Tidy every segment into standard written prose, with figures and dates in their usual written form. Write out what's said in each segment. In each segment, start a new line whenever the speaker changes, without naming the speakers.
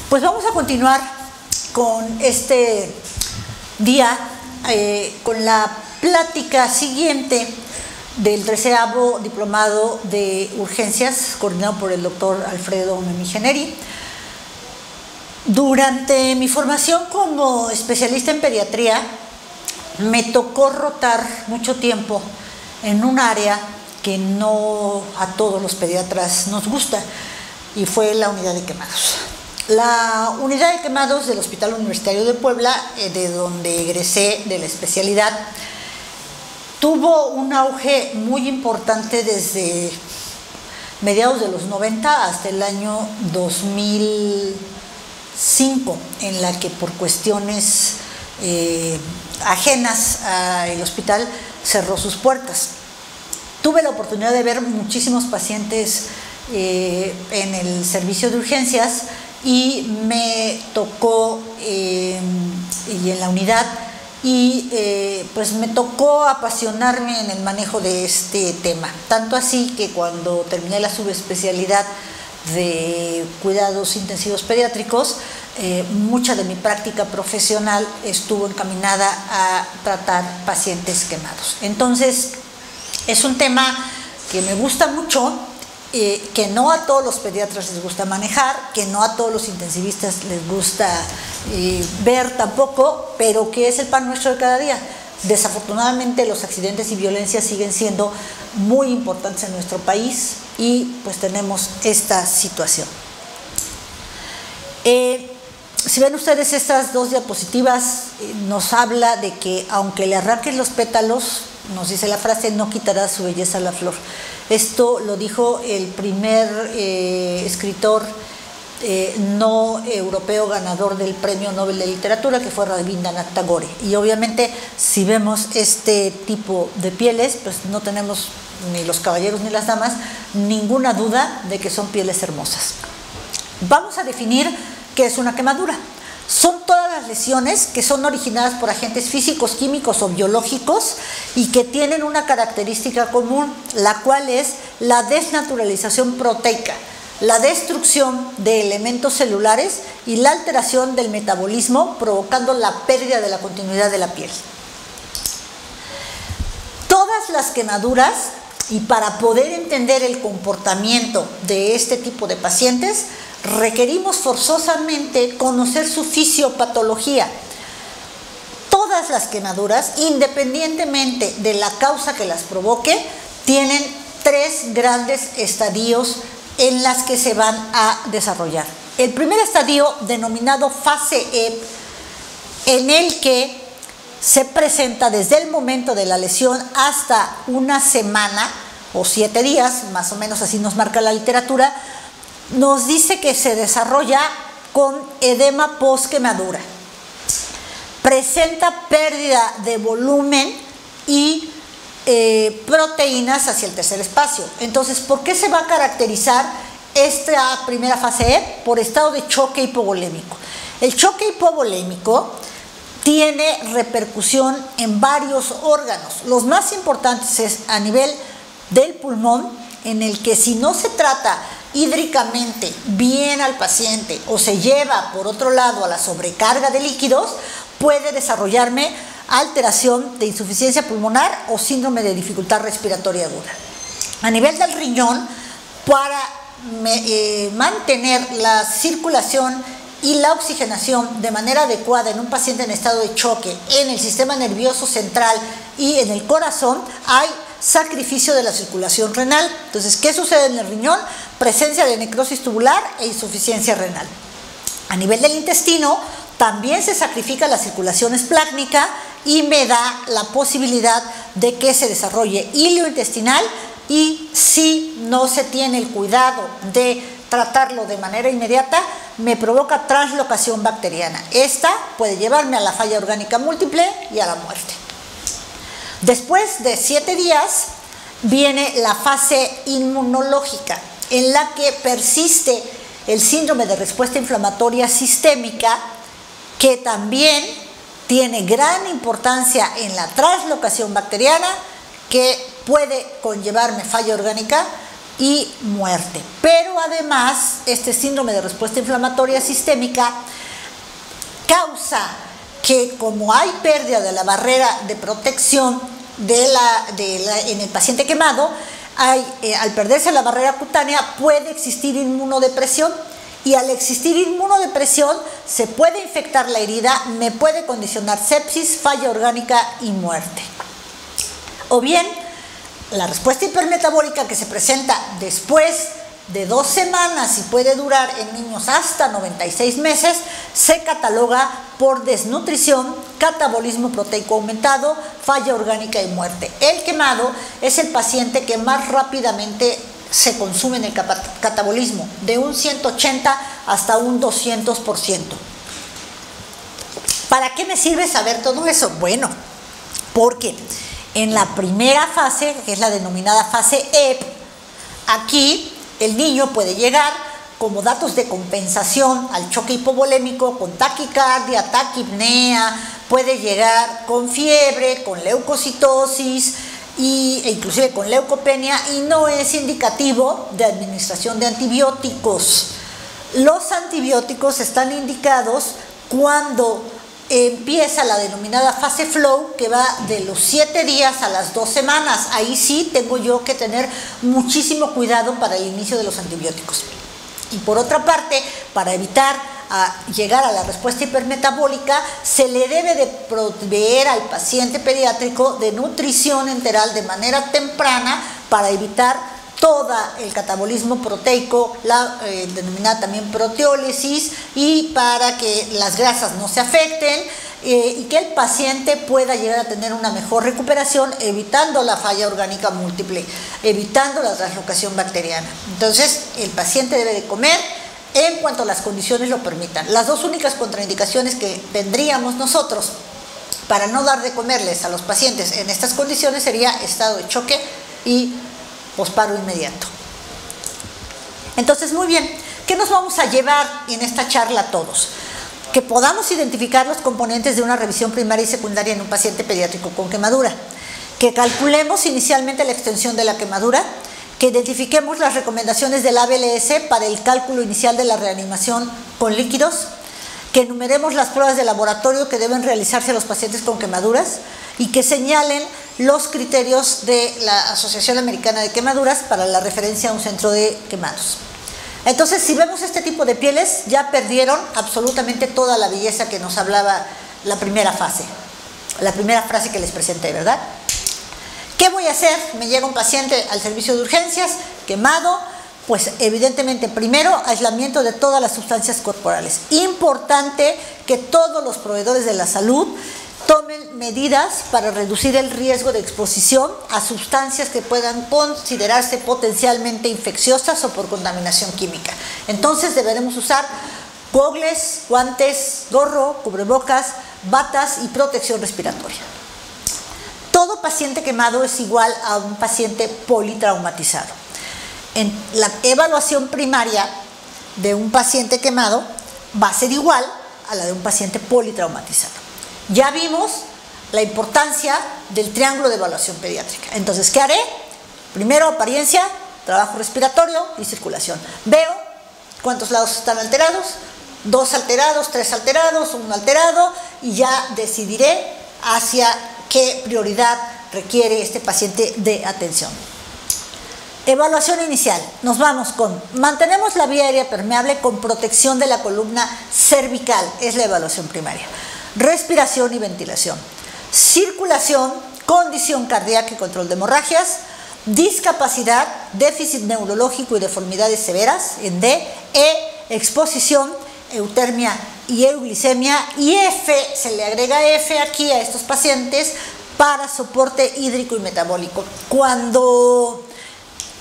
Pues vamos a continuar con este día, con la plática siguiente del 13º Diplomado de Urgencias, coordinado por el doctor Alfredo Memigeneri. Durante mi formación como especialista en pediatría, me tocó rotar mucho tiempo en un área que no a todos los pediatras nos gusta, y fue la unidad de quemados. La unidad de quemados del Hospital Universitario de Puebla, de donde egresé de la especialidad, tuvo un auge muy importante desde mediados de los 90 hasta el año 2005, en la que por cuestiones ajenas al hospital cerró sus puertas. Tuve la oportunidad de ver muchísimos pacientes en el servicio de urgencias, y me tocó y en la unidad, y pues me tocó apasionarme en el manejo de este tema, tanto así que cuando terminé la subespecialidad de cuidados intensivos pediátricos, mucha de mi práctica profesional estuvo encaminada a tratar pacientes quemados. Entonces es un tema que me gusta mucho, que no a todos los pediatras les gusta manejar, que no a todos los intensivistas les gusta ver tampoco, pero que es el pan nuestro de cada día. Desafortunadamente los accidentes y violencias siguen siendo muy importantes en nuestro país, y pues tenemos esta situación. Si ven ustedes estas dos diapositivas, nos habla de que aunque le arranques los pétalos, nos dice la frase, no quitará su belleza la flor. Esto lo dijo el primer escritor no europeo ganador del Premio Nobel de Literatura, que fue Rabindranath Tagore. Y obviamente si vemos este tipo de pieles, pues no tenemos, ni los caballeros ni las damas, ninguna duda de que son pieles hermosas. Vamos a definir qué es una quemadura. Son todas las lesiones que son originadas por agentes físicos, químicos o biológicos, y que tienen una característica común, la cual es la desnaturalización proteica, la destrucción de elementos celulares y la alteración del metabolismo, provocando la pérdida de la continuidad de la piel. Todas las quemaduras, y para poder entender el comportamiento de este tipo de pacientes, requerimos forzosamente conocer su fisiopatología. Todas las quemaduras, independientemente de la causa que las provoque, tienen tres grandes estadios en las que se van a desarrollar. El primer estadio, denominado fase E, en el que se presenta desde el momento de la lesión hasta una semana o 7 días, más o menos así nos marca la literatura, nos dice que se desarrolla con edema post-quemadura. Presenta pérdida de volumen y proteínas hacia el tercer espacio. Entonces, ¿por qué se va a caracterizar esta primera fase E? Por estado de choque hipovolémico. El choque hipovolémico tiene repercusión en varios órganos. Los más importantes es a nivel del pulmón, en el que si no se trata hídricamente bien al paciente o se lleva por otro lado a la sobrecarga de líquidos, puede desarrollarme alteración de insuficiencia pulmonar o síndrome de dificultad respiratoria aguda. A nivel del riñón, para mantener la circulación y la oxigenación de manera adecuada en un paciente en estado de choque en el sistema nervioso central y en el corazón, hay sacrificio de la circulación renal. Entonces, ¿qué sucede en el riñón? Presencia de necrosis tubular e insuficiencia renal. A nivel del intestino, también se sacrifica la circulación esplácnica y me da la posibilidad de que se desarrolle hilio intestinal, y si no se tiene el cuidado de tratarlo de manera inmediata, me provoca translocación bacteriana. Esta puede llevarme a la falla orgánica múltiple y a la muerte. Después de 7 días viene la fase inmunológica, en la que persiste el síndrome de respuesta inflamatoria sistémica, que también tiene gran importancia en la translocación bacteriana, que puede conllevarme falla orgánica y muerte. Pero además, este síndrome de respuesta inflamatoria sistémica causa que, como hay pérdida de la barrera de protección en el paciente quemado, al perderse la barrera cutánea puede existir inmunodepresión, y al existir inmunodepresión se puede infectar la herida, me puede condicionar sepsis, falla orgánica y muerte. O bien, la respuesta hipermetabólica que se presenta después de 2 semanas y puede durar en niños hasta 96 meses, se cataloga por desnutrición, catabolismo proteico aumentado, falla orgánica y muerte. El quemado es el paciente que más rápidamente se consume en el catabolismo, de un 180 hasta un 200%. ¿Para qué me sirve saber todo eso? Bueno, porque en la primera fase, que es la denominada fase EP, aquí el niño puede llegar como datos de compensación al choque hipovolémico con taquicardia, taquipnea, puede llegar con fiebre, con leucocitosis e inclusive con leucopenia, y no es indicativo de administración de antibióticos. Los antibióticos están indicados cuando empieza la denominada fase flow, que va de los 7 días a las 2 semanas. Ahí sí tengo yo que tener muchísimo cuidado para el inicio de los antibióticos. Y por otra parte, para evitar llegar a la respuesta hipermetabólica, se le debe de proveer al paciente pediátrico de nutrición enteral de manera temprana para evitar todo el catabolismo proteico, la denominada también proteólisis, y para que las grasas no se afecten y que el paciente pueda llegar a tener una mejor recuperación, evitando la falla orgánica múltiple, evitando la translocación bacteriana. Entonces, el paciente debe de comer en cuanto las condiciones lo permitan. Las 2 únicas contraindicaciones que tendríamos nosotros para no dar de comerles a los pacientes en estas condiciones sería estado de choque y posparo inmediato. Entonces, muy bien, ¿qué nos vamos a llevar en esta charla todos? Que podamos identificar los componentes de una revisión primaria y secundaria en un paciente pediátrico con quemadura, que calculemos inicialmente la extensión de la quemadura, que identifiquemos las recomendaciones del ABLS para el cálculo inicial de la reanimación con líquidos, que enumeremos las pruebas de laboratorio que deben realizarse a los pacientes con quemaduras y que señalen los criterios de la Asociación Americana de Quemaduras para la referencia a un centro de quemados. Entonces, si vemos este tipo de pieles, ya perdieron absolutamente toda la belleza que nos hablaba la primera fase, la primera frase que les presenté, ¿verdad? ¿Qué voy a hacer? Me llega un paciente al servicio de urgencias, quemado, pues evidentemente primero aislamiento de todas las sustancias corporales. Importante que todos los proveedores de la salud tomen medidas para reducir el riesgo de exposición a sustancias que puedan considerarse potencialmente infecciosas o por contaminación química. Entonces deberemos usar gogles, guantes, gorro, cubrebocas, batas y protección respiratoria. Todo paciente quemado es igual a un paciente politraumatizado. En la evaluación primaria de un paciente quemado va a ser igual a la de un paciente politraumatizado. Ya vimos la importancia del triángulo de evaluación pediátrica. Entonces, ¿qué haré? Primero, apariencia, trabajo respiratorio y circulación. Veo cuántos lados están alterados, 2 alterados, 3 alterados, 1 alterado, y ya decidiré hacia qué prioridad requiere este paciente de atención. Evaluación inicial. Nos vamos con: mantenemos la vía aérea permeable con protección de la columna cervical. Es la evaluación primaria. Respiración y ventilación. Circulación, condición cardíaca y control de hemorragias. Discapacidad, déficit neurológico y deformidades severas en D. Exposición, eutermia y euglicemia. Y F, se le agrega F aquí a estos pacientes para soporte hídrico y metabólico. Cuando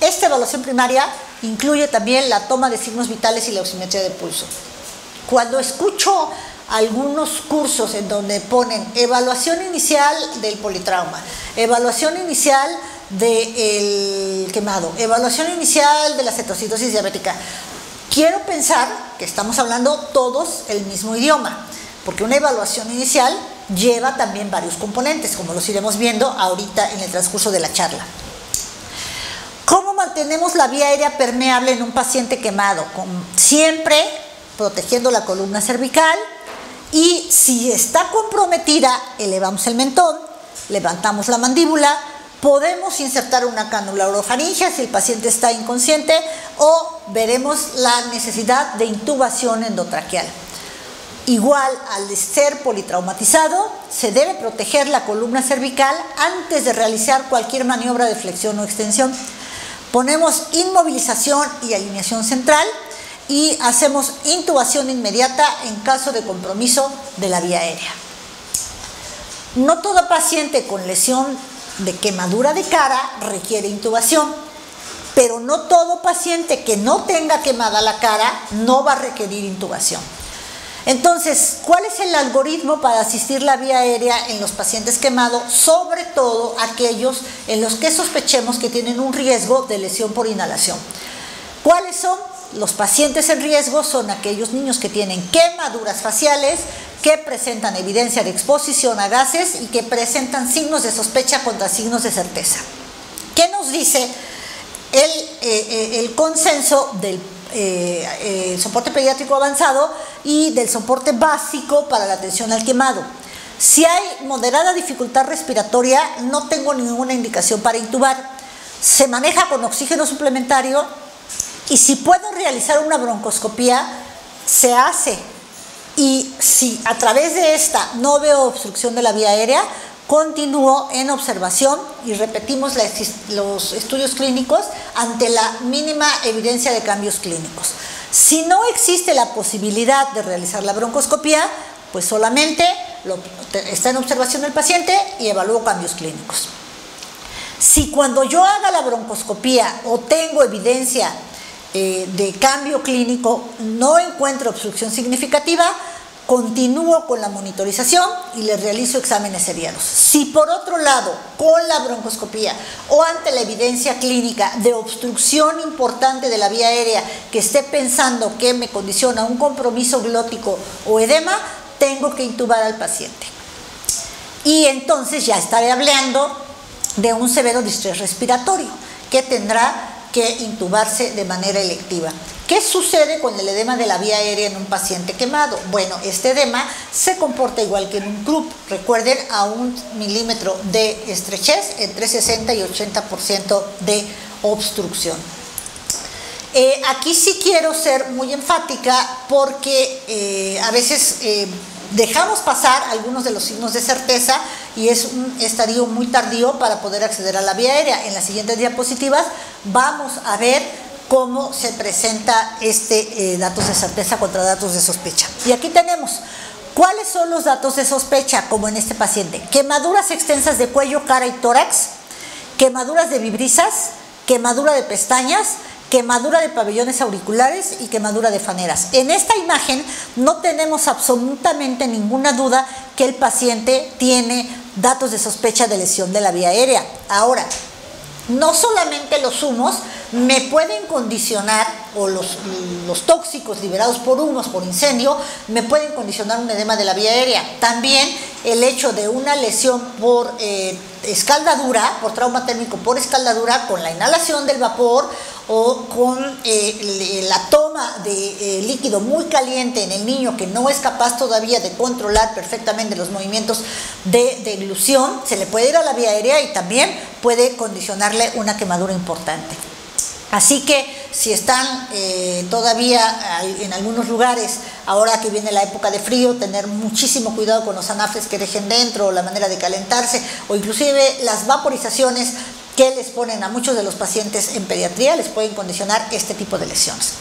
esta evaluación primaria incluye también la toma de signos vitales y la oximetría de pulso. Cuando escucho algunos cursos en donde ponen evaluación inicial del politrauma, evaluación inicial del quemado, evaluación inicial de la cetocitosis diabética, quiero pensar que estamos hablando todos el mismo idioma, porque una evaluación inicial lleva también varios componentes, como los iremos viendo ahorita en el transcurso de la charla. mantenemos la vía aérea permeable en un paciente quemado? Siempre protegiendo la columna cervical, y si está comprometida, elevamos el mentón, levantamos la mandíbula, podemos insertar una cánula orofaringea si el paciente está inconsciente, o veremos la necesidad de intubación endotraqueal. Igual, al ser politraumatizado, se debe proteger la columna cervical antes de realizar cualquier maniobra de flexión o extensión. Ponemos inmovilización y alineación central y hacemos intubación inmediata en caso de compromiso de la vía aérea. No todo paciente con lesión de quemadura de cara requiere intubación, pero no todo paciente que no tenga quemada la cara no va a requerir intubación. Entonces, ¿cuál es el algoritmo para asistir la vía aérea en los pacientes quemados? Sobre todo aquellos en los que sospechemos que tienen un riesgo de lesión por inhalación. ¿Cuáles son? Los pacientes en riesgo son aquellos niños que tienen quemaduras faciales, que presentan evidencia de exposición a gases y que presentan signos de sospecha contra signos de certeza. ¿Qué nos dice el consenso del soporte pediátrico avanzado y del soporte básico para la atención al quemado? Si hay moderada dificultad respiratoria, no tengo ninguna indicación para intubar. Se maneja con oxígeno suplementario, y si puedo realizar una broncoscopía, se hace. Y si a través de esta no veo obstrucción de la vía aérea, continúo en observación y repetimos los estudios clínicos ante la mínima evidencia de cambios clínicos. Si no existe la posibilidad de realizar la broncoscopía, pues solamente está en observación el paciente y evalúo cambios clínicos. Si cuando yo haga la broncoscopía o tengo evidencia de cambio clínico, no encuentro obstrucción significativa, continúo con la monitorización y le realizo exámenes seriados. Si por otro lado, con la broncoscopía o ante la evidencia clínica de obstrucción importante de la vía aérea que esté pensando que me condiciona un compromiso glótico o edema, tengo que intubar al paciente. Y entonces ya estaré hablando de un severo distrés respiratorio que tendrá que intubarse de manera electiva. ¿Qué sucede con el edema de la vía aérea en un paciente quemado? Bueno, este edema se comporta igual que en un CRUP. Recuerden, a 1 milímetro de estrechez, entre 60 y 80% de obstrucción. Aquí sí quiero ser muy enfática porque a veces dejamos pasar algunos de los signos de certeza y es un estadio muy tardío para poder acceder a la vía aérea. En las siguientes diapositivas vamos a ver cómo se presenta datos de certeza contra datos de sospecha. Y aquí tenemos, ¿cuáles son los datos de sospecha? Como en este paciente: quemaduras extensas de cuello, cara y tórax, quemaduras de vibrisas, quemadura de pestañas, quemadura de pabellones auriculares y quemadura de faneras. En esta imagen no tenemos absolutamente ninguna duda que el paciente tiene datos de sospecha de lesión de la vía aérea. Ahora, no solamente los humos me pueden condicionar, o los tóxicos liberados por humos, por incendio, me pueden condicionar un edema de la vía aérea. También el hecho de una lesión por escaldadura, por trauma térmico por escaldadura, con la inhalación del vapor o con la toma de líquido muy caliente en el niño que no es capaz todavía de controlar perfectamente los movimientos de deglución, se le puede ir a la vía aérea y también puede condicionarle una quemadura importante. Así que si están todavía en algunos lugares, ahora que viene la época de frío, tener muchísimo cuidado con los anafres que dejen dentro, o la manera de calentarse, o inclusive las vaporizaciones que les ponen a muchos de los pacientes en pediatría, les pueden condicionar este tipo de lesiones.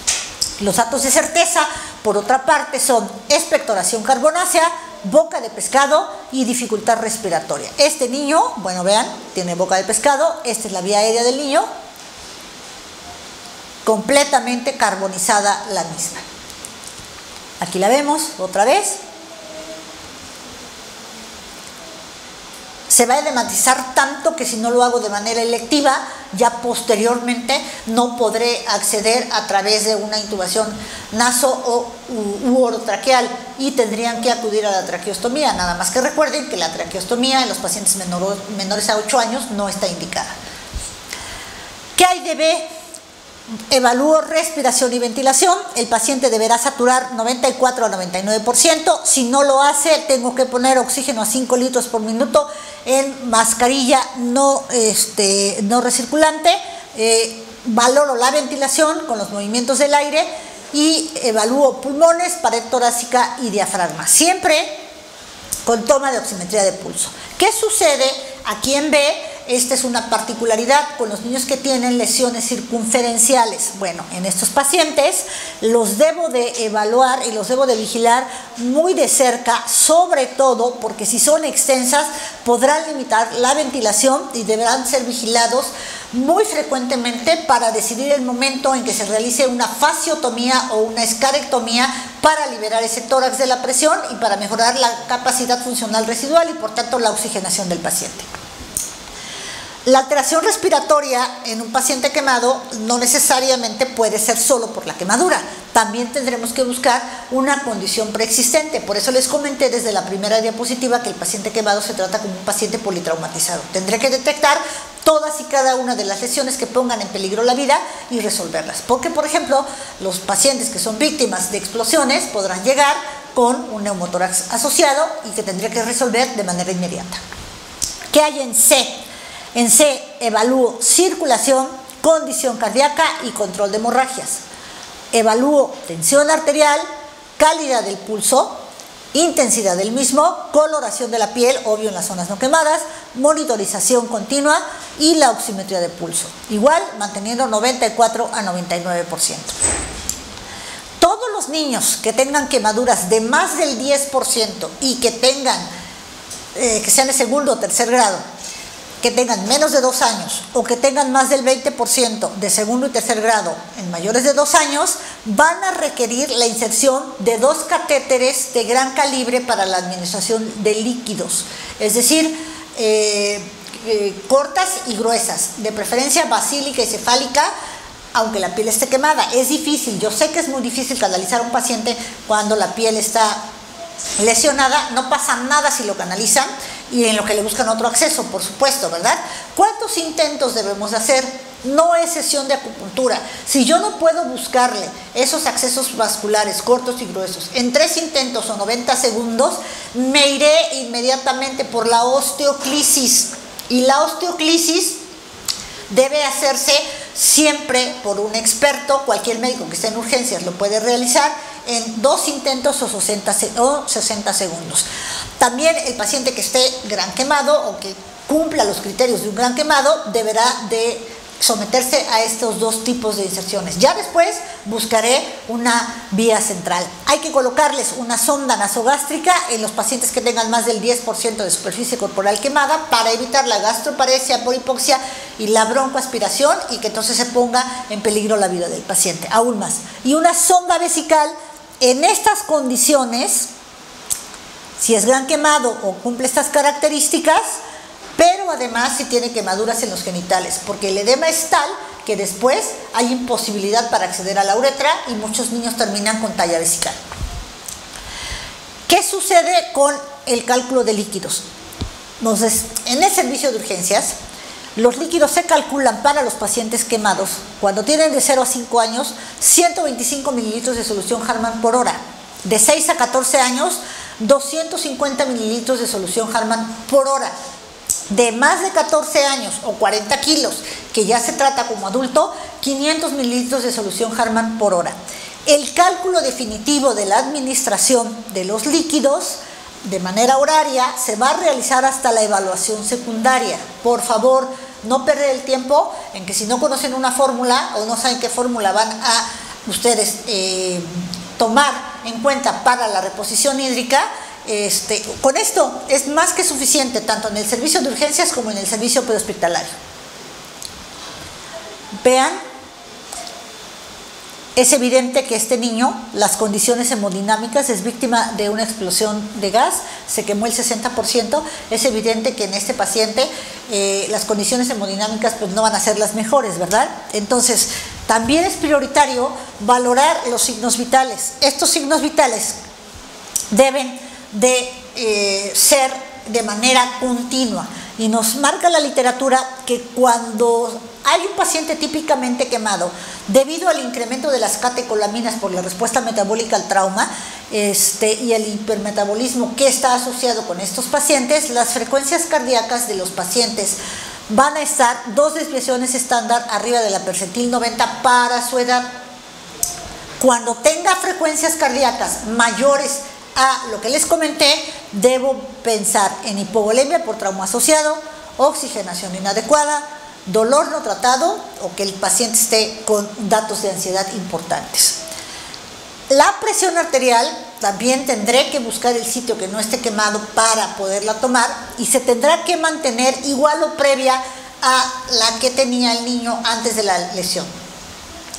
Los datos de certeza, por otra parte, son expectoración carbonácea, boca de pescado y dificultad respiratoria. Este niño, bueno, vean, tiene boca de pescado, esta es la vía aérea del niño, completamente carbonizada la misma. Aquí la vemos otra vez. Se va a edematizar tanto que si no lo hago de manera electiva, ya posteriormente no podré acceder a través de una intubación naso u orotraqueal y tendrían que acudir a la traqueostomía. Nada más que recuerden que la traqueostomía en los pacientes menores a 8 años no está indicada. ¿Qué hay de B? Evalúo respiración y ventilación. El paciente deberá saturar 94 a 99%. Si no lo hace, tengo que poner oxígeno a 5 litros por minuto en mascarilla no recirculante. Valoro la ventilación con los movimientos del aire y evalúo pulmones, pared torácica y diafragma. Siempre con toma de oximetría de pulso. ¿Qué sucede aquí en B? Esta es una particularidad con los niños que tienen lesiones circunferenciales. Bueno, en estos pacientes los debo de evaluar y los debo de vigilar muy de cerca, sobre todo porque si son extensas podrán limitar la ventilación y deberán ser vigilados muy frecuentemente para decidir el momento en que se realice una fasciotomía o una escarectomía para liberar ese tórax de la presión y para mejorar la capacidad funcional residual y por tanto la oxigenación del paciente. La alteración respiratoria en un paciente quemado no necesariamente puede ser solo por la quemadura. También tendremos que buscar una condición preexistente. Por eso les comenté desde la primera diapositiva que el paciente quemado se trata como un paciente politraumatizado. Tendré que detectar todas y cada una de las lesiones que pongan en peligro la vida y resolverlas. Porque, por ejemplo, los pacientes que son víctimas de explosiones podrán llegar con un neumotórax asociado y que tendré que resolver de manera inmediata. ¿Qué hay en C? En C evalúo circulación, condición cardíaca y control de hemorragias. Evalúo tensión arterial, calidad del pulso, intensidad del mismo, coloración de la piel, obvio en las zonas no quemadas, monitorización continua y la oximetría de pulso. Igual manteniendo 94 a 99%. Todos los niños que tengan quemaduras de más del 10% y que tengan, que sean de segundo o tercer grado, que tengan menos de 2 años o que tengan más del 20% de segundo y tercer grado en mayores de 2 años, van a requerir la inserción de 2 catéteres de gran calibre para la administración de líquidos, es decir, cortas y gruesas, de preferencia basílica y cefálica, aunque la piel esté quemada. Es difícil, yo sé que es muy difícil canalizar a un paciente cuando la piel está lesionada, no pasa nada si lo canalizan y en lo que le buscan otro acceso, por supuesto, ¿verdad? ¿Cuántos intentos debemos hacer? No es sesión de acupuntura. Si yo no puedo buscarle esos accesos vasculares cortos y gruesos en 3 intentos o 90 segundos, me iré inmediatamente por la osteoclisis. Y la osteoclisis debe hacerse siempre por un experto. Cualquier médico que esté en urgencias lo puede realizar en 2 intentos o 60 segundos. También el paciente que esté gran quemado o que cumpla los criterios de un gran quemado deberá de someterse a estos 2 tipos de inserciones. Ya después buscaré una vía central. Hay que colocarles una sonda nasogástrica en los pacientes que tengan más del 10% de superficie corporal quemada para evitar la gastroparesia por hipoxia y la broncoaspiración y que entonces se ponga en peligro la vida del paciente, aún más. Y una sonda vesical en estas condiciones, si es gran quemado o cumple estas características, pero además si tiene quemaduras en los genitales, porque el edema es tal que después hay imposibilidad para acceder a la uretra y muchos niños terminan con talla vesical. ¿Qué sucede con el cálculo de líquidos? Entonces, en el servicio de urgencias, los líquidos se calculan para los pacientes quemados cuando tienen de 0 a 5 años 125 mililitros de solución Hartmann por hora. De 6 a 14 años, 250 mililitros de solución Hartmann por hora. De más de 14 años o 40 kilos, que ya se trata como adulto, 500 mililitros de solución Hartmann por hora. El cálculo definitivo de la administración de los líquidos de manera horaria se va a realizar hasta la evaluación secundaria. Por favor, no perder el tiempo en que si no conocen una fórmula o no saben qué fórmula van a ustedes tomar en cuenta para la reposición hídrica, con esto es más que suficiente tanto en el servicio de urgencias como en el servicio prehospitalario. Vean, es evidente que este niño, las condiciones hemodinámicas, es víctima de una explosión de gas, se quemó el 60%, es evidente que en este paciente las condiciones hemodinámicas pues no van a ser las mejores, ¿verdad? Entonces, también es prioritario valorar los signos vitales. Estos signos vitales deben de ser de manera continua. Y nos marca la literatura que cuando hay un paciente típicamente quemado, debido al incremento de las catecolaminas por la respuesta metabólica al trauma y el hipermetabolismo que está asociado con estos pacientes, las frecuencias cardíacas de los pacientes van a estar 2 desviaciones estándar arriba de la percentil 90 para su edad. Cuando tenga frecuencias cardíacas mayores a lo que les comenté, debo pensar en hipovolemia por trauma asociado, oxigenación inadecuada, dolor no tratado o que el paciente esté con datos de ansiedad importantes. La presión arterial también tendré que buscar el sitio que no esté quemado para poderla tomar y se tendrá que mantener igual o previa a la que tenía el niño antes de la lesión,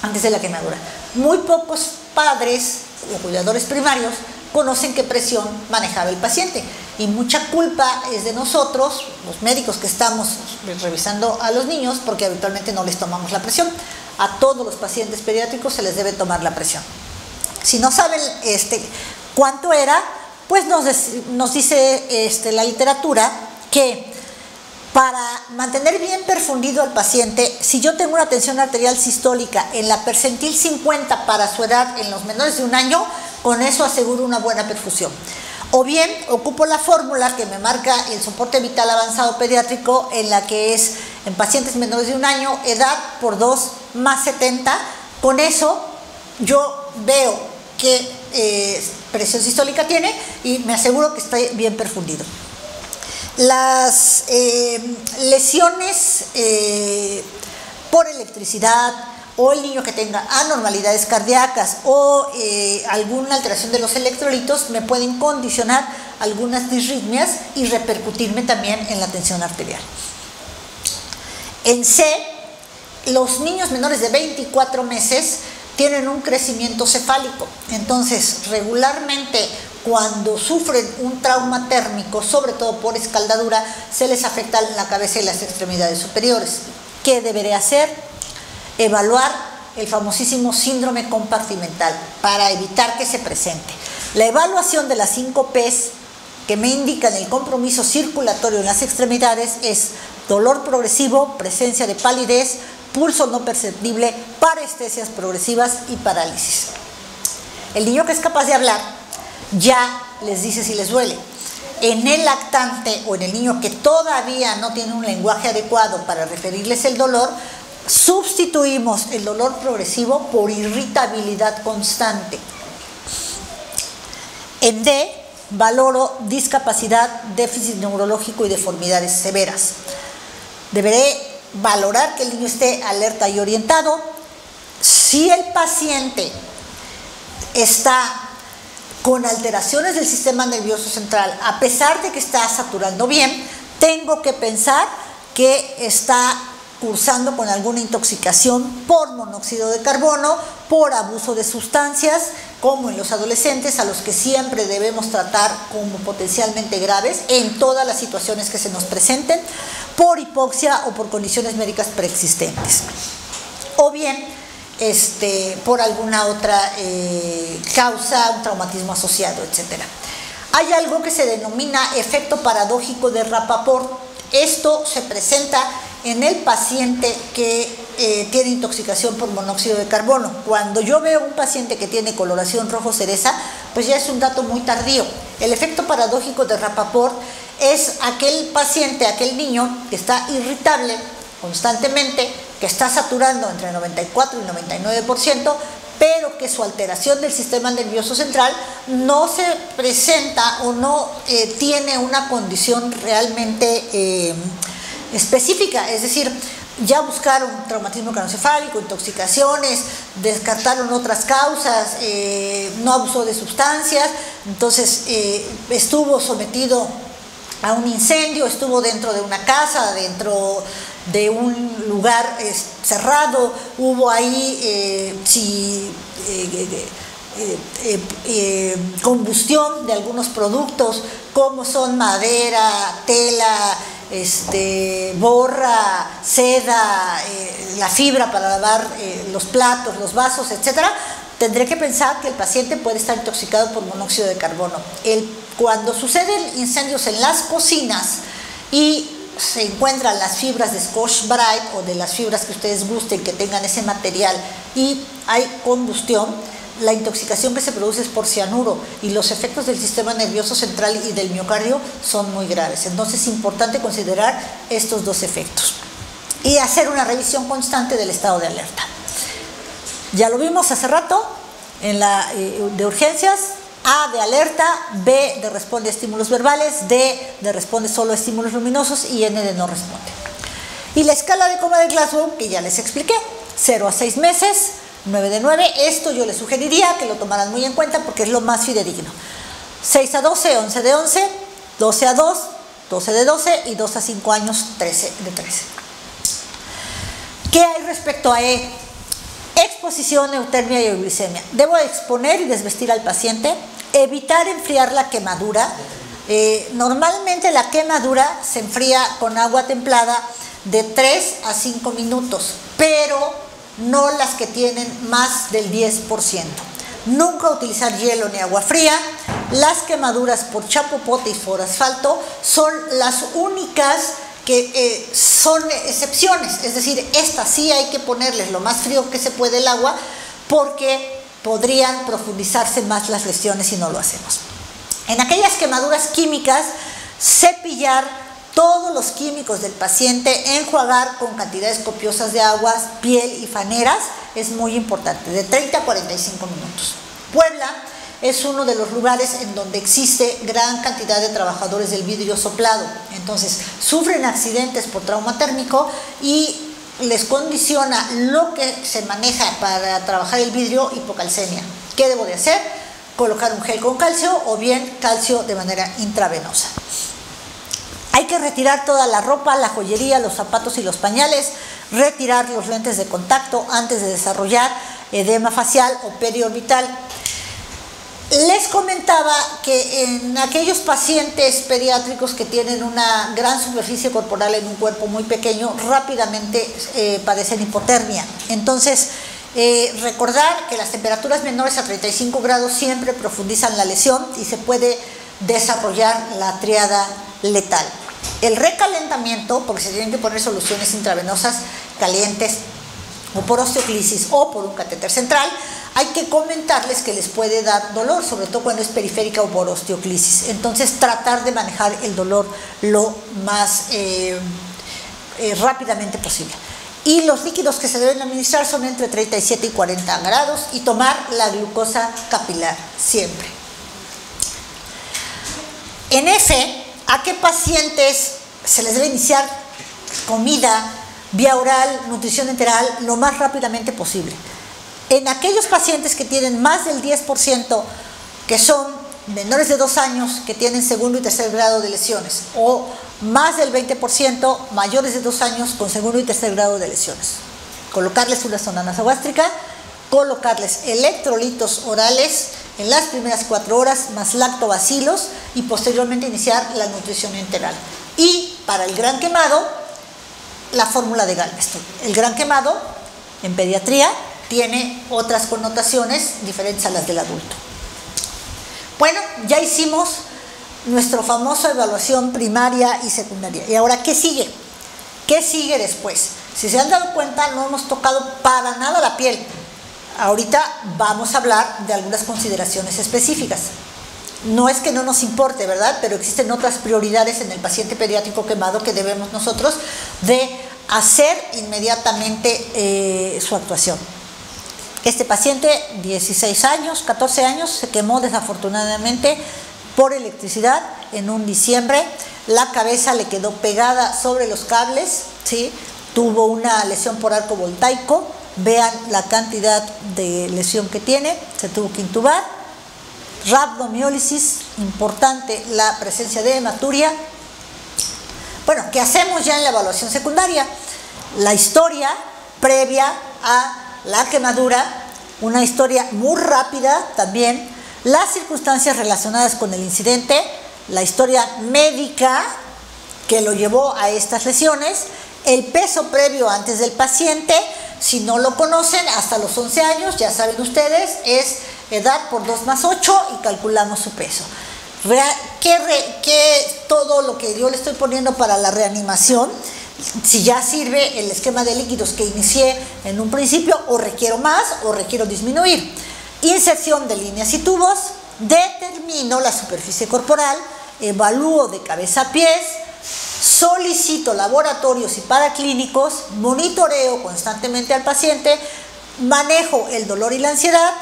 antes de la quemadura. Muy pocos padres o cuidadores primarios conocen qué presión manejaba el paciente y mucha culpa es de nosotros, los médicos que estamos revisando a los niños, porque habitualmente no les tomamos la presión. A todos los pacientes pediátricos se les debe tomar la presión. Si no saben cuánto era, pues nos dice la literatura que para mantener bien perfundido al paciente, si yo tengo una tensión arterial sistólica en la percentil 50 para su edad en los menores de 1 año, con eso aseguro una buena perfusión. O bien ocupo la fórmula que me marca el soporte vital avanzado pediátrico, en la que es en pacientes menores de 1 año, edad por 2 más 70. Con eso yo veo qué presión sistólica tiene y me aseguro que está bien perfundido. Las lesiones por electricidad o el niño que tenga anormalidades cardíacas o alguna alteración de los electrolitos me pueden condicionar algunas disritmias y repercutirme también en la tensión arterial. En C, los niños menores de 24 meses tienen un crecimiento cefálico, entonces regularmente cuando sufren un trauma térmico, sobre todo por escaldadura, se les afecta la cabeza y las extremidades superiores. ¿Qué deberé hacer? Evaluar el famosísimo síndrome compartimental para evitar que se presente. La evaluación de las 5 P's que me indican el compromiso circulatorio en las extremidades es dolor progresivo, presencia de palidez, pulso no perceptible, parestesias progresivas y parálisis. El niño que es capaz de hablar ya les dice si les duele. En el lactante o en el niño que todavía no tiene un lenguaje adecuado para referirles el dolor, sustituimos el dolor progresivo por irritabilidad constante. En D, valoro discapacidad, déficit neurológico y deformidades severas. Deberé valorar que el niño esté alerta y orientado. Si el paciente está con alteraciones del sistema nervioso central, a pesar de que está saturando bien, tengo que pensar que está cursando con alguna intoxicación por monóxido de carbono, por abuso de sustancias, como en los adolescentes, a los que siempre debemos tratar como potencialmente graves en todas las situaciones que se nos presenten, por hipoxia o por condiciones médicas preexistentes. O bien por alguna otra causa, un traumatismo asociado, etc. Hay algo que se denomina efecto paradójico de Rapaport. Esto se presenta en el paciente que tiene intoxicación por monóxido de carbono. Cuando yo veo un paciente que tiene coloración rojo cereza, pues ya es un dato muy tardío. El efecto paradójico de Rapaport es aquel paciente, aquel niño que está irritable constantemente, que está saturando entre 94 y 99%, pero que su alteración del sistema nervioso central no se presenta o no tiene una condición realmente específica, es decir, ya buscaron traumatismo craneoencefálico, intoxicaciones, descartaron otras causas, no abusó de sustancias, entonces estuvo sometido a un incendio, estuvo dentro de una casa, dentro de un lugar cerrado, hubo ahí combustión de algunos productos como son madera, tela, borra, seda, la fibra para lavar los platos, los vasos, etcétera. Tendré que pensar que el paciente puede estar intoxicado por monóxido de carbono. Cuando suceden incendios en las cocinas y se encuentran las fibras de Scotch-Brite o de las fibras que ustedes gusten que tengan ese material y hay combustión, la intoxicación que se produce es por cianuro y los efectos del sistema nervioso central y del miocardio son muy graves. Entonces es importante considerar estos dos efectos y hacer una revisión constante del estado de alerta. Ya lo vimos hace rato en la de urgencias. A de alerta, B de responde a estímulos verbales, D de responde solo a estímulos luminosos y N de no responde. Y la escala de coma de Glasgow, que ya les expliqué, 0 a 6 meses, 9 de 9, esto yo les sugeriría que lo tomaran muy en cuenta porque es lo más fidedigno. 6 a 12, 11 de 11, 12 a 2, 12 de 12 y 2 a 5 años, 13 de 13. ¿Qué hay respecto a E? Exposición, eutermia y euglicemia. Debo exponer y desvestir al paciente, evitar enfriar la quemadura. Normalmente la quemadura se enfría con agua templada de 3 a 5 minutos, pero no las que tienen más del 10%. Nunca utilizar hielo ni agua fría. Las quemaduras por chapopote y por asfalto son las únicas que son excepciones, es decir, estas sí hay que ponerles lo más frío que se puede el agua porque podrían profundizarse más las lesiones si no lo hacemos. En aquellas quemaduras químicas, cepillar todos los químicos del paciente, enjuagar con cantidades copiosas de aguas, piel y faneras, es muy importante, de 30 a 45 minutos. Puebla es uno de los lugares en donde existe gran cantidad de trabajadores del vidrio soplado. Entonces, sufren accidentes por trauma térmico y les condiciona lo que se maneja para trabajar el vidrio, hipocalcemia. ¿Qué debo de hacer? Colocar un gel con calcio o bien calcio de manera intravenosa. Hay que retirar toda la ropa, la joyería, los zapatos y los pañales, retirar los lentes de contacto antes de desarrollar edema facial o periorbital. Les comentaba que en aquellos pacientes pediátricos que tienen una gran superficie corporal en un cuerpo muy pequeño, rápidamente padecen hipotermia. Entonces, recordar que las temperaturas menores a 35 grados siempre profundizan la lesión y se puede desarrollar la triada letal. El recalentamiento, porque se tienen que poner soluciones intravenosas calientes o por osteoclisis o por un catéter central, hay que comentarles que les puede dar dolor, sobre todo cuando es periférica o por osteoclisis. Entonces, tratar de manejar el dolor lo más rápidamente posible. Y los líquidos que se deben administrar son entre 37 y 40 grados y tomar la glucosa capilar siempre. En F, ¿a qué pacientes se les debe iniciar comida vía oral, nutrición enteral, lo más rápidamente posible? En aquellos pacientes que tienen más del 10%, que son menores de 2 años, que tienen segundo y tercer grado de lesiones, o más del 20%, mayores de 2 años con segundo y tercer grado de lesiones. Colocarles una sonda nasogástrica, colocarles electrolitos orales en las primeras 4 horas, más lactobacilos, y posteriormente iniciar la nutrición enteral. Y para el gran quemado, la fórmula de Galveston. El gran quemado, en pediatría, tiene otras connotaciones diferentes a las del adulto. Bueno, ya hicimos nuestra famosa evaluación primaria y secundaria. ¿Y ahora qué sigue? ¿Qué sigue después? Si se han dado cuenta, no hemos tocado para nada la piel. Ahorita vamos a hablar de algunas consideraciones específicas. No es que no nos importe, ¿verdad? Pero existen otras prioridades en el paciente pediátrico quemado que debemos nosotros de hacer inmediatamente su actuación. Este paciente, 16 años, 14 años, se quemó desafortunadamente por electricidad en un diciembre. La cabeza le quedó pegada sobre los cables, ¿sí? Tuvo una lesión por arco voltaico. Vean la cantidad de lesión que tiene, se tuvo que intubar. Rhabdomiólisis, importante la presencia de hematuria. Bueno, ¿qué hacemos ya en la evaluación secundaria? La historia previa a la quemadura, una historia muy rápida también, las circunstancias relacionadas con el incidente, la historia médica que lo llevó a estas lesiones, el peso previo antes del paciente. Si no lo conocen, hasta los 11 años, ya saben ustedes, es edad por 2 más 8 y calculamos su peso. ¿Qué todo lo que yo le estoy poniendo para la reanimación? Si ya sirve el esquema de líquidos que inicié en un principio, o requiero más o requiero disminuir. Inserción de líneas y tubos, determino la superficie corporal, evalúo de cabeza a pies, solicito laboratorios y paraclínicos, monitoreo constantemente al paciente, manejo el dolor y la ansiedad,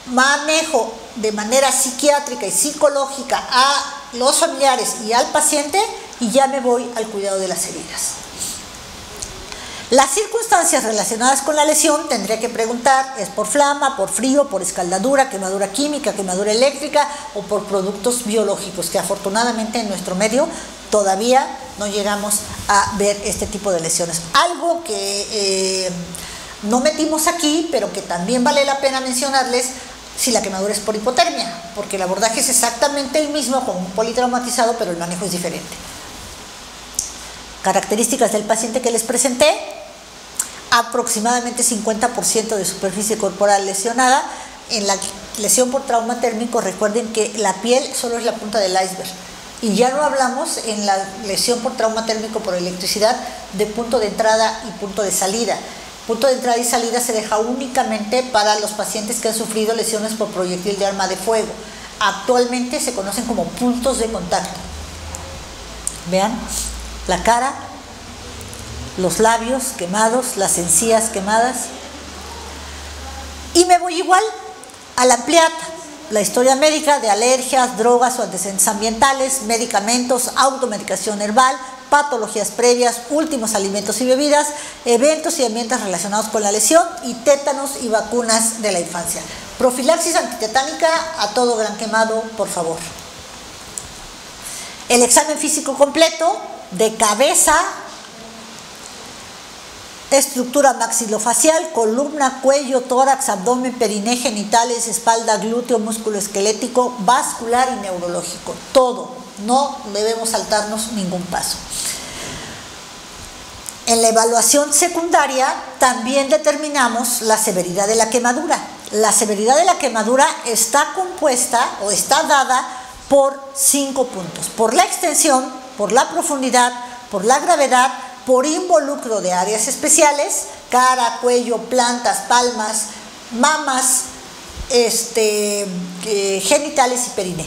manejo de manera psiquiátrica y psicológica a los familiares y al paciente, y ya me voy al cuidado de las heridas. Las circunstancias relacionadas con la lesión tendría que preguntar: ¿es por flama, por frío, por escaldadura, quemadura química, quemadura eléctrica o por productos biológicos? Que afortunadamente en nuestro medio todavía no llegamos a ver este tipo de lesiones. Algo que no metimos aquí, pero que también vale la pena mencionarles: si la quemadura es por hipotermia, porque el abordaje es exactamente el mismo con un politraumatizado, pero el manejo es diferente. Características del paciente que les presenté: aproximadamente 50% de superficie corporal lesionada. En la lesión por trauma térmico, recuerden que la piel solo es la punta del iceberg, y ya no hablamos en la lesión por trauma térmico por electricidad de punto de entrada y punto de salida. Punto de entrada y salida se deja únicamente para los pacientes que han sufrido lesiones por proyectil de arma de fuego. Actualmente se conocen como puntos de contacto. Vean, la cara, los labios quemados, las encías quemadas. Y me voy igual a la ampliata, la historia médica de alergias, drogas o antecedentes ambientales, medicamentos, automedicación herbal, patologías previas, últimos alimentos y bebidas, eventos y ambientes relacionados con la lesión, y tétanos y vacunas de la infancia. Profilaxis antitetánica a todo gran quemado, por favor. El examen físico completo de cabeza, estructura maxilofacial, columna, cuello, tórax, abdomen, periné, genitales, espalda, glúteo, músculo esquelético, vascular y neurológico. Todo, no debemos saltarnos ningún paso. En la evaluación secundaria también determinamos la severidad de la quemadura. La severidad de la quemadura está compuesta o está dada por 5 puntos: por la extensión, por la profundidad, por la gravedad, por involucro de áreas especiales: cara, cuello, plantas, palmas, mamas, genitales y periné.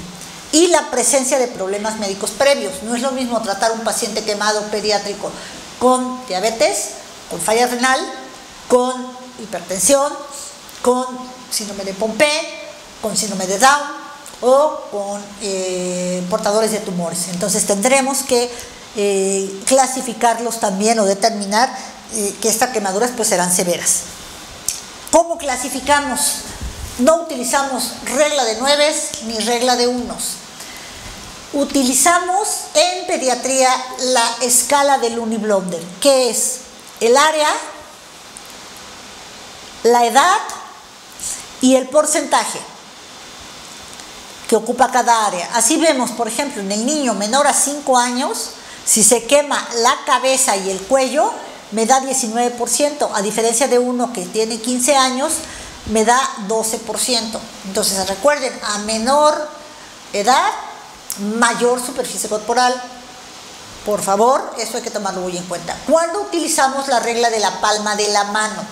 Y la presencia de problemas médicos previos. No es lo mismo tratar a un paciente quemado pediátrico con diabetes, con falla renal, con hipertensión, con síndrome de Pompe, con síndrome de Down o con portadores de tumores. Entonces tendremos que clasificarlos también, o determinar que estas quemaduras pues serán severas. ¿Cómo clasificamos? No utilizamos regla de 9 ni regla de 1. Utilizamos en pediatría la escala de Luni-Blonder, que es el área, la edad y el porcentaje que ocupa cada área. Así vemos, por ejemplo, en el niño menor a 5 años, si se quema la cabeza y el cuello, me da 19%, a diferencia de uno que tiene 15 años, me da 12%. Entonces recuerden, a menor edad, mayor superficie corporal. Por favor, eso hay que tomarlo muy en cuenta. ¿Cuándo utilizamos la regla de la palma de la mano?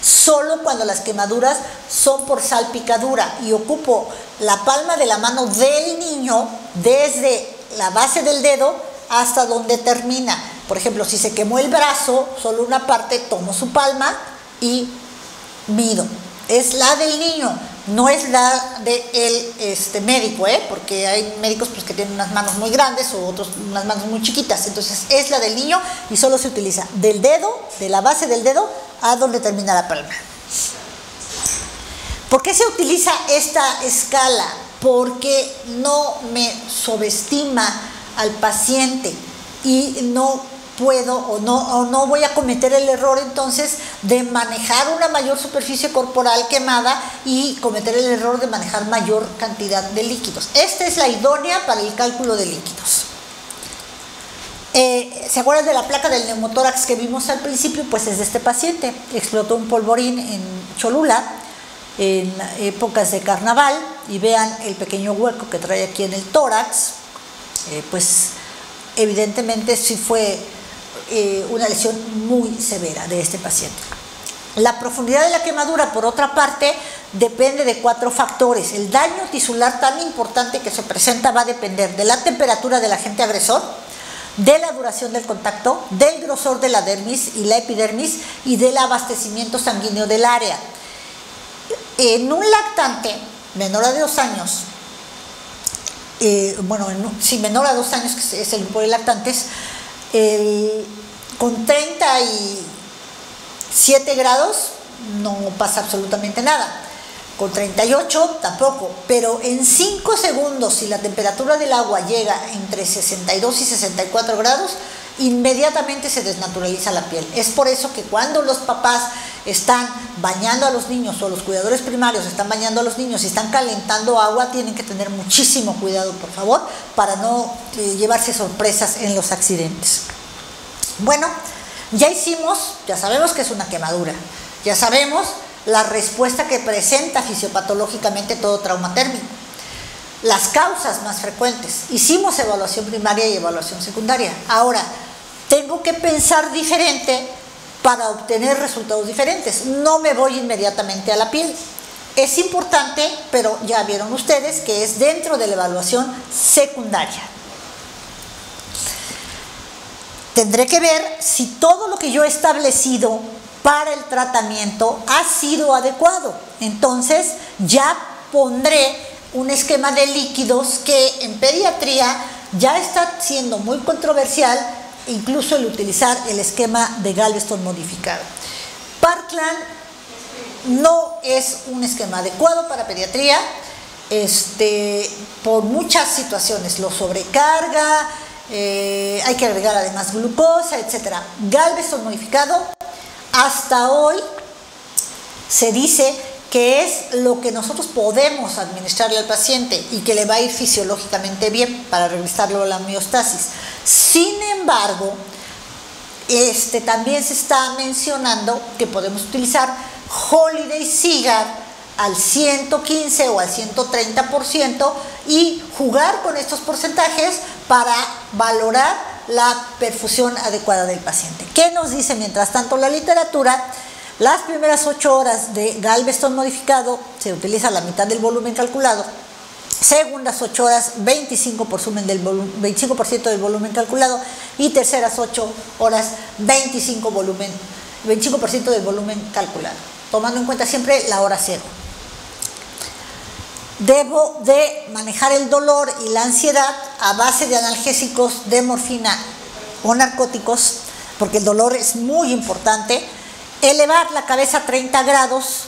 Solo cuando las quemaduras son por salpicadura, y ocupo la palma de la mano del niño desde la base del dedo hasta donde termina. Por ejemplo, si se quemó el brazo, solo una parte, tomo su palma y mido. Es la del niño, no es la del médico, porque hay médicos pues, que tienen unas manos muy grandes o otros unas manos muy chiquitas. Entonces es la del niño y solo se utiliza del dedo, de la base del dedo a donde termina la palma. ¿Por qué se utiliza esta escala? Porque no me subestima al paciente y no puedo o no voy a cometer el error entonces de manejar una mayor superficie corporal quemada y cometer el error de manejar mayor cantidad de líquidos. Esta es la idónea para el cálculo de líquidos. ¿Se acuerdan de la placa del neumotórax que vimos al principio? Pues es de este paciente. Explotó un polvorín en Cholula en épocas de carnaval y vean el pequeño hueco que trae aquí en el tórax, pues evidentemente sí fue una lesión muy severa de este paciente. La profundidad de la quemadura, por otra parte, depende de 4 factores. El daño tisular tan importante que se presenta va a depender de la temperatura del agente agresor, de la duración del contacto, del grosor de la dermis y la epidermis y del abastecimiento sanguíneo del área. En un lactante menor a 2 años, menor a 2 años, que es el grupo de lactantes, con 37 grados no pasa absolutamente nada, con 38 tampoco, pero en 5 segundos, si la temperatura del agua llega entre 62 y 64 grados, inmediatamente se desnaturaliza la piel. Es por eso que cuando los papás están bañando a los niños o los cuidadores primarios están bañando a los niños y están calentando agua, tienen que tener muchísimo cuidado, por favor, para no llevarse sorpresas en los accidentes. Bueno, ya sabemos que es una quemadura, ya sabemos la respuesta que presenta fisiopatológicamente todo trauma térmico, las causas más frecuentes, hicimos evaluación primaria y evaluación secundaria. Ahora, tengo que pensar diferente para obtener resultados diferentes, no me voy inmediatamente a la piel. Es importante, pero ya vieron ustedes que es dentro de la evaluación secundaria. Tendré que ver si todo lo que yo he establecido para el tratamiento ha sido adecuado. Entonces ya pondré un esquema de líquidos que en pediatría ya está siendo muy controversial, incluso el utilizar el esquema de Galveston modificado. Parkland no es un esquema adecuado para pediatría, por muchas situaciones, lo sobrecarga, hay que agregar además glucosa, etc. Galveston modificado, hasta hoy se dice que es lo que nosotros podemos administrarle al paciente y que le va a ir fisiológicamente bien para regresarlo a la homeostasis. Sin embargo, también se está mencionando que podemos utilizar Holiday Cigar al 115 o al 130% y jugar con estos porcentajes para valorar la perfusión adecuada del paciente. ¿Qué nos dice mientras tanto la literatura? Las primeras 8 horas de Galveston modificado se utiliza la mitad del volumen calculado, segundas 8 horas 25% del volumen calculado y terceras 8 horas 25% del volumen calculado, tomando en cuenta siempre la hora cero. Debo de manejar el dolor y la ansiedad a base de analgésicos, de morfina o narcóticos, porque el dolor es muy importante. Elevar la cabeza a 30 grados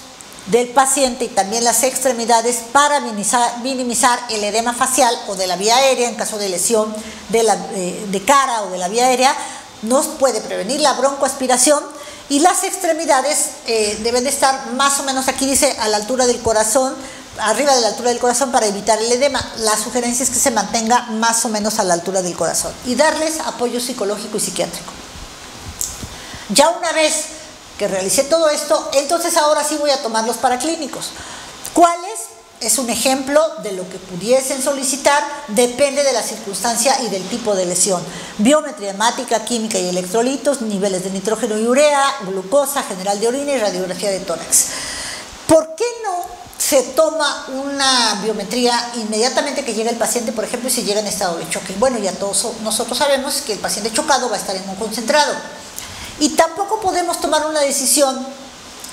del paciente y también las extremidades para minimizar el edema facial o de la vía aérea en caso de lesión de cara o de la vía aérea. Nos puede prevenir la broncoaspiración y las extremidades deben de estar más o menos, aquí dice, a la altura del corazón, arriba de la altura del corazón para evitar el edema. La sugerencia es que se mantenga más o menos a la altura del corazón y darles apoyo psicológico y psiquiátrico. Ya una vez que realicé todo esto, entonces ahora sí voy a tomar los paraclínicos. ¿Cuáles? Es un ejemplo de lo que pudiesen solicitar, depende de la circunstancia y del tipo de lesión. Biometría hemática, química y electrolitos, niveles de nitrógeno y urea, glucosa, general de orina y radiografía de tórax. ¿Por qué no se toma una biometría inmediatamente que llega el paciente, por ejemplo, si llega en estado de choque? Bueno, ya todos nosotros sabemos que el paciente chocado va a estar en un concentrado. Y tampoco podemos tomar una decisión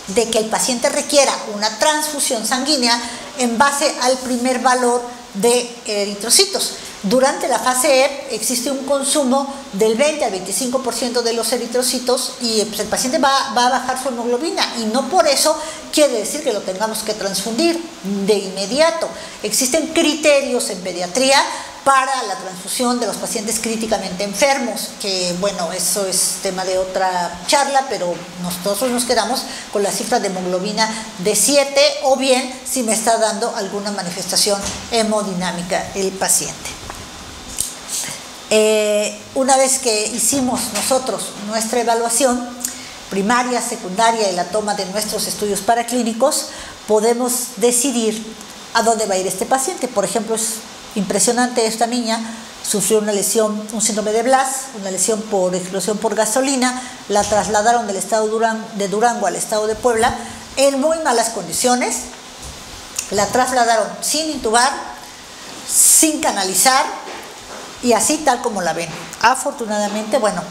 de que el paciente requiera una transfusión sanguínea en base al primer valor de eritrocitos. Durante la fase E existe un consumo del 20 al 25% de los eritrocitos y pues, el paciente va a bajar su hemoglobina y no por eso quiere decir que lo tengamos que transfundir de inmediato. Existen criterios en pediatría para la transfusión de los pacientes críticamente enfermos, que bueno, eso es tema de otra charla, pero nosotros nos quedamos con la cifra de hemoglobina de 7 o bien si me está dando alguna manifestación hemodinámica el paciente. Una vez que hicimos nosotros nuestra evaluación primaria, secundaria y la toma de nuestros estudios paraclínicos, podemos decidir a dónde va a ir este paciente. Por ejemplo, es impresionante, esta niña sufrió una lesión, un síndrome de Blas, una lesión por explosión por gasolina, la trasladaron del estado de Durango al estado de Puebla en muy malas condiciones, la trasladaron sin intubar, sin canalizar y así tal como la ven. Afortunadamente, bueno,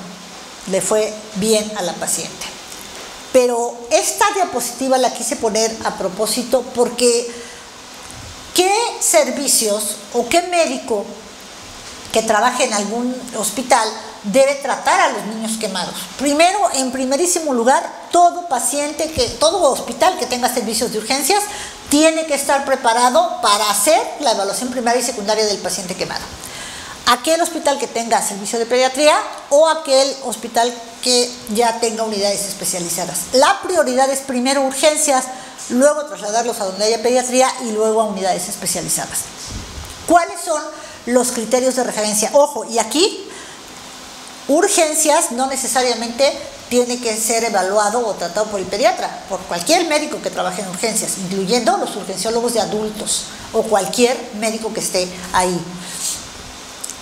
le fue bien a la paciente. Pero esta diapositiva la quise poner a propósito porque ¿qué servicios o qué médico que trabaje en algún hospital debe tratar a los niños quemados? Primero, en primerísimo lugar, todo hospital que tenga servicios de urgencias tiene que estar preparado para hacer la evaluación primaria y secundaria del paciente quemado. Aquel hospital que tenga servicio de pediatría o aquel hospital que ya tenga unidades especializadas. La prioridad es primero urgencias, luego trasladarlos a donde haya pediatría y luego a unidades especializadas. ¿Cuáles son los criterios de referencia? Ojo, y aquí urgencias no necesariamente tiene que ser evaluado o tratado por el pediatra, por cualquier médico que trabaje en urgencias, incluyendo los urgenciólogos de adultos o cualquier médico que esté ahí.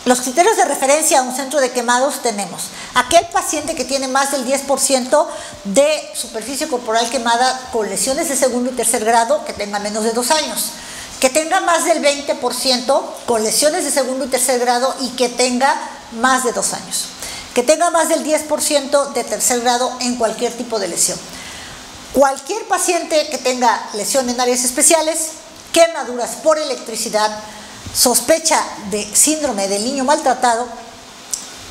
Los criterios de referencia a un centro de quemados tenemos aquel paciente que tiene más del 10% de superficie corporal quemada con lesiones de segundo y tercer grado, que tenga menos de 2 años, que tenga más del 20% con lesiones de segundo y tercer grado y que tenga más de 2 años, que tenga más del 10% de tercer grado en cualquier tipo de lesión. Cualquier paciente que tenga lesión en áreas especiales, quemaduras por electricidad, sospecha de síndrome del niño maltratado,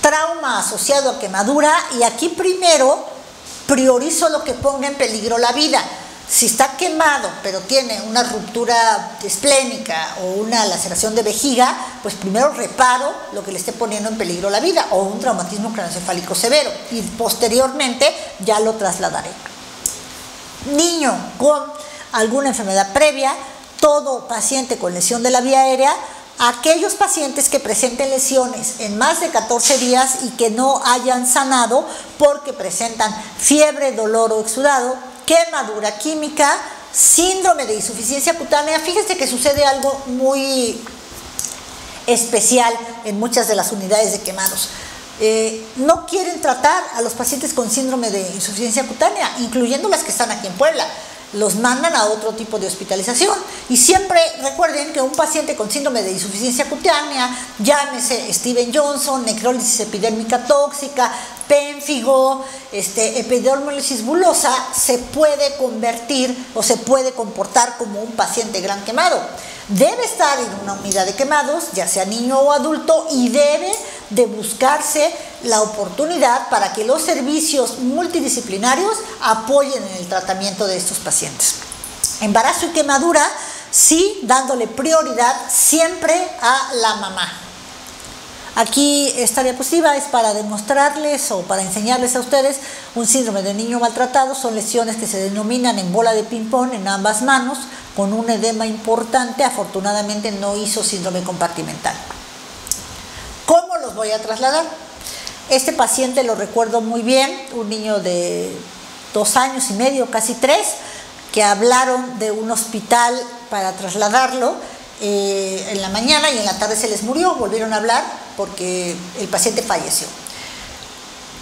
trauma asociado a quemadura, y aquí primero priorizo lo que ponga en peligro la vida. Si está quemado pero tiene una ruptura esplénica o una laceración de vejiga, pues primero reparo lo que le esté poniendo en peligro la vida, o un traumatismo craneoencefálico severo, y posteriormente ya lo trasladaré. Niño con alguna enfermedad previa, todo paciente con lesión de la vía aérea, aquellos pacientes que presenten lesiones en más de 14 días y que no hayan sanado porque presentan fiebre, dolor o exudado, quemadura química, síndrome de insuficiencia cutánea. Fíjense que sucede algo muy especial en muchas de las unidades de quemados. No quieren tratar a los pacientes con síndrome de insuficiencia cutánea, incluyendo las que están aquí en Puebla. Los mandan a otro tipo de hospitalización. Y siempre recuerden que un paciente con síndrome de insuficiencia cutánea, llámese Steven Johnson, necrólisis epidérmica tóxica, pénfigo, epidermólisis bulosa, se puede convertir o se puede comportar como un paciente gran quemado. Debe estar en una unidad de quemados, ya sea niño o adulto, y debe de buscarse la oportunidad para que los servicios multidisciplinarios apoyen en el tratamiento de estos pacientes. Embarazo y quemadura, sí, dándole prioridad siempre a la mamá. Aquí esta diapositiva es para demostrarles o para enseñarles a ustedes un síndrome de niño maltratado. Son lesiones que se denominan en bola de ping-pong en ambas manos, con un edema importante. Afortunadamente no hizo síndrome compartimental. ¿Cómo los voy a trasladar? Este paciente lo recuerdo muy bien, un niño de 2 años y medio, casi 3, que hablaron de un hospital para trasladarlo en la mañana, y en la tarde se les murió. Volvieron a hablar porque el paciente falleció.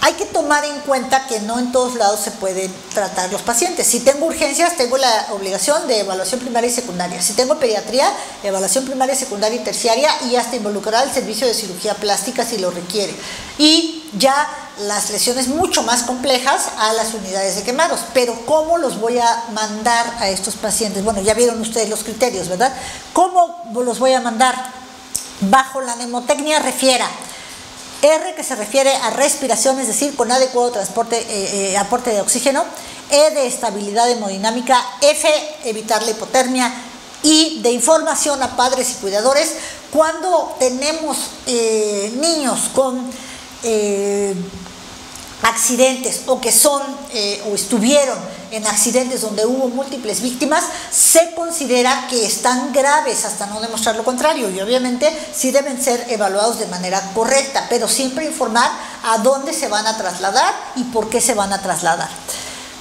Hay que tomar en cuenta que no en todos lados se pueden tratar los pacientes. Si tengo urgencias, tengo la obligación de evaluación primaria y secundaria. Si tengo pediatría, evaluación primaria, secundaria y terciaria, y hasta involucrar el servicio de cirugía plástica si lo requiere. Y ya las lesiones mucho más complejas a las unidades de quemados. Pero ¿cómo los voy a mandar a estos pacientes? Bueno, ya vieron ustedes los criterios, ¿verdad? ¿Cómo los voy a mandar? Bajo la mnemotecnia refiera. R, que se refiere a respiración, es decir, con adecuado aporte de oxígeno. E, de estabilidad hemodinámica. F, evitar la hipotermia. I, de información a padres y cuidadores. Cuando tenemos niños con accidentes, o que son o estuvieron en accidentes donde hubo múltiples víctimas, se considera que están graves hasta no demostrar lo contrario, y obviamente sí deben ser evaluados de manera correcta, pero siempre informar a dónde se van a trasladar y por qué se van a trasladar.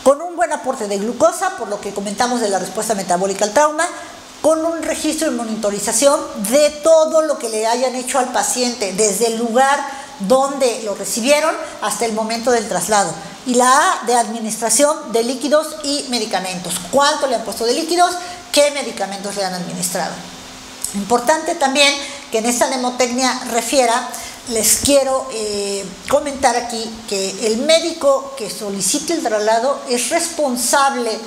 con un buen aporte de glucosa, por lo que comentamos de la respuesta metabólica al trauma, con un registro y monitorización de todo lo que le hayan hecho al paciente, desde el lugar donde lo recibieron hasta el momento del traslado. Y la A de administración de líquidos y medicamentos. ¿Cuánto le han puesto de líquidos? ¿Qué medicamentos le han administrado? Importante también que en esta mnemotecnia refiera, les quiero comentar aquí que el médico que solicite el traslado es responsable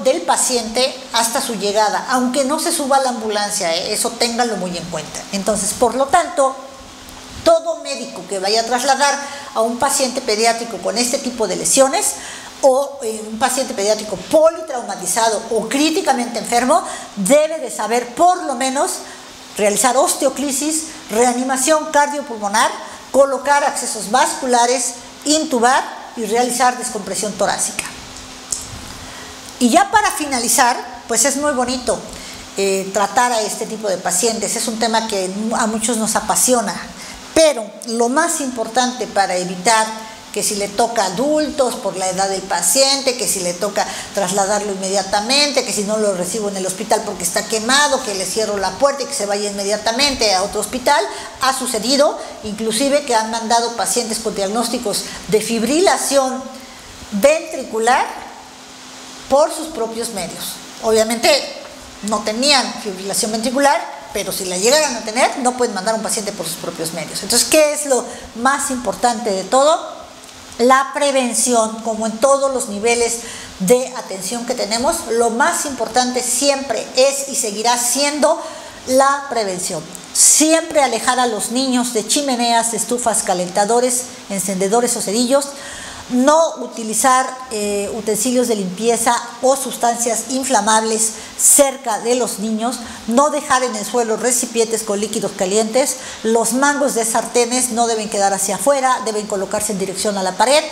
del paciente hasta su llegada, aunque no se suba a la ambulancia, eso ténganlo muy en cuenta. Entonces, por lo tanto, todo médico que vaya a trasladar a un paciente pediátrico con este tipo de lesiones o un paciente pediátrico politraumatizado o críticamente enfermo debe de saber por lo menos realizar osteoclisis, reanimación cardiopulmonar, colocar accesos vasculares, intubar y realizar descompresión torácica. Y ya para finalizar, pues es muy bonito tratar a este tipo de pacientes, es un tema que a muchos nos apasiona, pero lo más importante para evitar que si le toca a adultos por la edad del paciente, que si le toca trasladarlo inmediatamente, que si no lo recibo en el hospital porque está quemado, que le cierro la puerta y que se vaya inmediatamente a otro hospital, ha sucedido, inclusive que han mandado pacientes con diagnósticos de fibrilación ventricular por sus propios medios. Obviamente no tenían fibrilación ventricular, pero si la llegaran a tener, no pueden mandar a un paciente por sus propios medios. Entonces, ¿qué es lo más importante de todo? La prevención, como en todos los niveles de atención que tenemos, lo más importante siempre es y seguirá siendo la prevención. Siempre alejar a los niños de chimeneas, estufas, calentadores, encendedores o cerillos. No utilizar utensilios de limpieza o sustancias inflamables cerca de los niños, no dejar en el suelo recipientes con líquidos calientes, los mangos de sartenes no deben quedar hacia afuera, deben colocarse en dirección a la pared.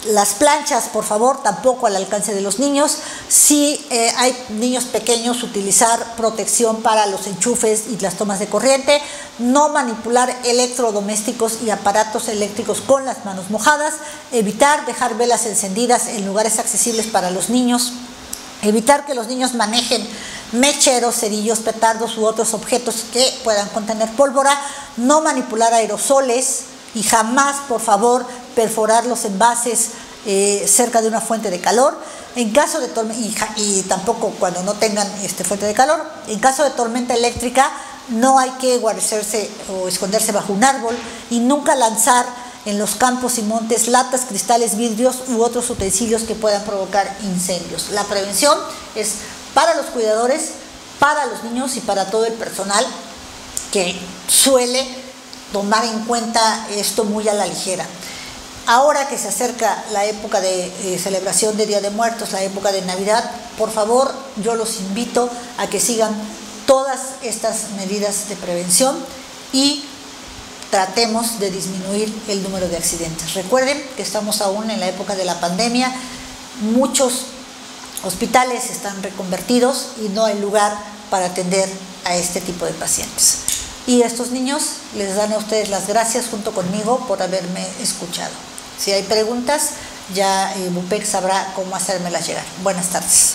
Las planchas, por favor, tampoco al alcance de los niños. Si hay niños pequeños, utilizar protección para los enchufes y las tomas de corriente. No manipular electrodomésticos y aparatos eléctricos con las manos mojadas. Evitar dejar velas encendidas en lugares accesibles para los niños. Evitar que los niños manejen mecheros, cerillos, petardos u otros objetos que puedan contener pólvora. No manipular aerosoles. Y jamás, por favor, perforar los envases cerca de una fuente de calor. En caso de y tampoco cuando no tengan fuente de calor. En caso de tormenta eléctrica, no hay que guarecerse o esconderse bajo un árbol y nunca lanzar en los campos y montes latas, cristales, vidrios u otros utensilios que puedan provocar incendios. La prevención es para los cuidadores, para los niños y para todo el personal que suele tomar en cuenta esto muy a la ligera. Ahora que se acerca la época de celebración de Día de Muertos, la época de Navidad, por favor, yo los invito a que sigan todas estas medidas de prevención y tratemos de disminuir el número de accidentes. Recuerden que estamos aún en la época de la pandemia, muchos hospitales están reconvertidos y no hay lugar para atender a este tipo de pacientes. Y estos niños les dan a ustedes las gracias junto conmigo por haberme escuchado. Si hay preguntas, ya Bupec sabrá cómo hacérmelas llegar. Buenas tardes.